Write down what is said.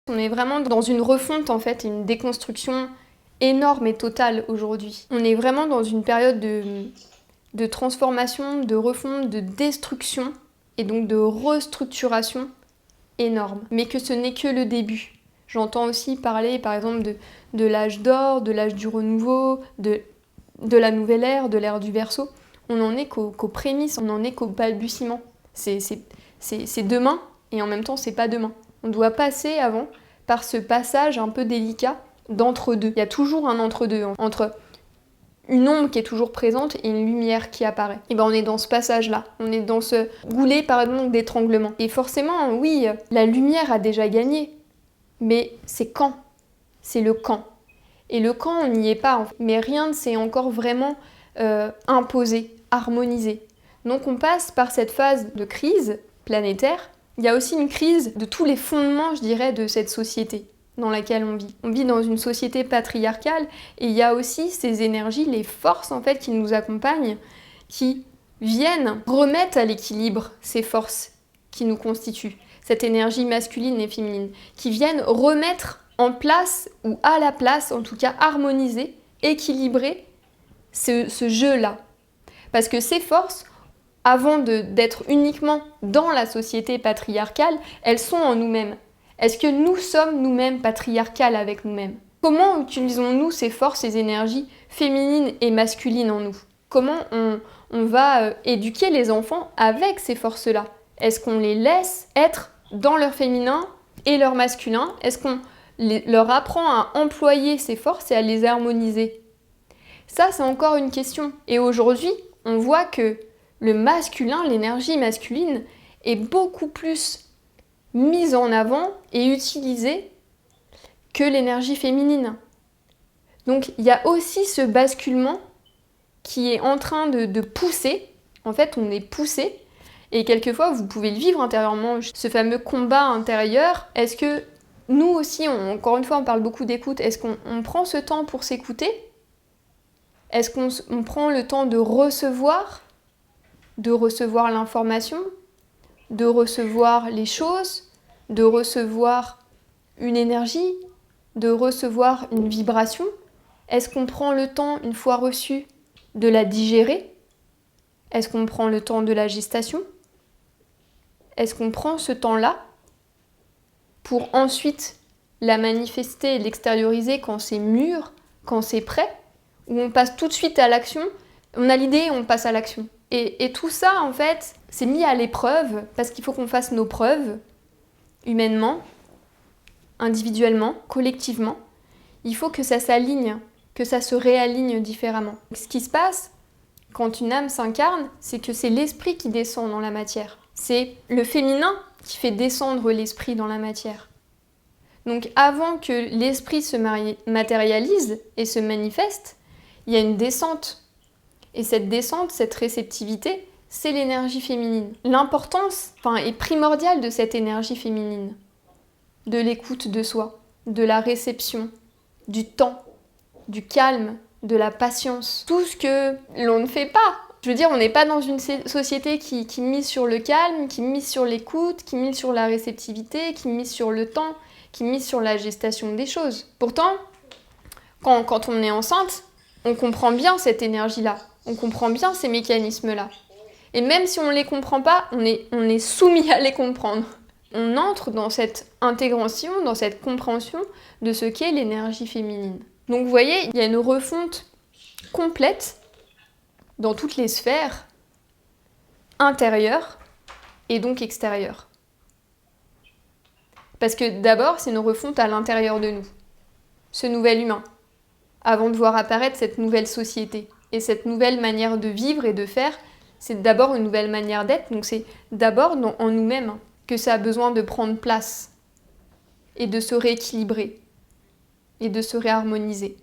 On est vraiment dans une refonte en fait, une déconstruction énorme et totale aujourd'hui. On est vraiment dans une période de transformation, de refonte, de destruction et donc de restructuration énorme. Mais que ce n'est que le début. J'entends aussi parler par exemple de l'âge d'or, de l'âge du renouveau, de la nouvelle ère, de l'ère du Verseau. On n'en est qu'aux prémices, on n'en est qu'au balbutiement. C'est demain et en même temps c'est pas demain. On doit passer avant par ce passage un peu délicat d'entre-deux. Il y a toujours un entre-deux, entre une ombre qui est toujours présente et une lumière qui apparaît. Et ben on est dans ce passage-là, on est dans ce goulet pardon d'étranglement. Et forcément, oui, la lumière a déjà gagné, mais c'est quand ? C'est le quand. Et le quand, on n'y est pas, mais rien ne s'est encore vraiment imposé, harmonisé. Donc on passe par cette phase de crise planétaire. Il y a aussi une crise de tous les fondements, je dirais, de cette société dans laquelle on vit. On vit dans une société patriarcale et il y a aussi ces énergies, les forces en fait qui nous accompagnent, qui viennent remettre à l'équilibre ces forces qui nous constituent, cette énergie masculine et féminine, qui viennent remettre en place, ou à la place, en tout cas harmoniser, équilibrer ce jeu-là. Parce que ces forces, avant d'être uniquement dans la société patriarcale, elles sont en nous-mêmes. Est-ce que nous sommes nous-mêmes patriarcales avec nous-mêmes ? Comment utilisons-nous ces forces, ces énergies féminines et masculines en nous ? Comment on va éduquer les enfants avec ces forces-là ? Est-ce qu'on les laisse être dans leur féminin et leur masculin ? Est-ce qu'on leur apprend à employer ces forces et à les harmoniser ? Ça, c'est encore une question. Et aujourd'hui, on voit que le masculin, l'énergie masculine, est beaucoup plus mise en avant et utilisée que l'énergie féminine. Donc il y a aussi ce basculement qui est en train de pousser. En fait, on est poussé. Et quelquefois, vous pouvez le vivre intérieurement, ce fameux combat intérieur. Est-ce que nous aussi, encore une fois, on parle beaucoup d'écoute, est-ce qu'on prend ce temps pour s'écouter ? Est-ce qu'on prend le temps de recevoir l'information, de recevoir les choses, de recevoir une énergie, de recevoir une vibration ? Est-ce qu'on prend le temps, une fois reçue, de la digérer ? Est-ce qu'on prend le temps de la gestation ? Est-ce qu'on prend ce temps-là pour ensuite la manifester et l'extérioriser quand c'est mûr, quand c'est prêt ? Ou on passe tout de suite à l'action, on a l'idée et on passe à l'action. Et tout ça, en fait, c'est mis à l'épreuve parce qu'il faut qu'on fasse nos preuves, humainement, individuellement, collectivement. Il faut que ça s'aligne, que ça se réaligne différemment. Ce qui se passe quand une âme s'incarne, c'est que c'est l'esprit qui descend dans la matière. C'est le féminin qui fait descendre l'esprit dans la matière. Donc avant que l'esprit se matérialise et se manifeste, il y a une descente. Et cette descente, cette réceptivité, c'est l'énergie féminine. L'importance est primordiale de cette énergie féminine, de l'écoute de soi, de la réception, du temps, du calme, de la patience. Tout ce que l'on ne fait pas. Je veux dire, on n'est pas dans une société qui mise sur le calme, qui mise sur l'écoute, qui mise sur la réceptivité, qui mise sur le temps, qui mise sur la gestation des choses. Pourtant, quand on est enceinte, on comprend bien cette énergie-là. On comprend bien ces mécanismes-là. Et même si on ne les comprend pas, on est soumis à les comprendre. On entre dans cette intégration, dans cette compréhension de ce qu'est l'énergie féminine. Donc vous voyez, il y a une refonte complète dans toutes les sphères, intérieures et donc extérieures. Parce que d'abord, c'est une refonte à l'intérieur de nous, ce nouvel humain, avant de voir apparaître cette nouvelle société. Et cette nouvelle manière de vivre et de faire, c'est d'abord une nouvelle manière d'être, donc c'est d'abord en nous-mêmes que ça a besoin de prendre place et de se rééquilibrer et de se réharmoniser.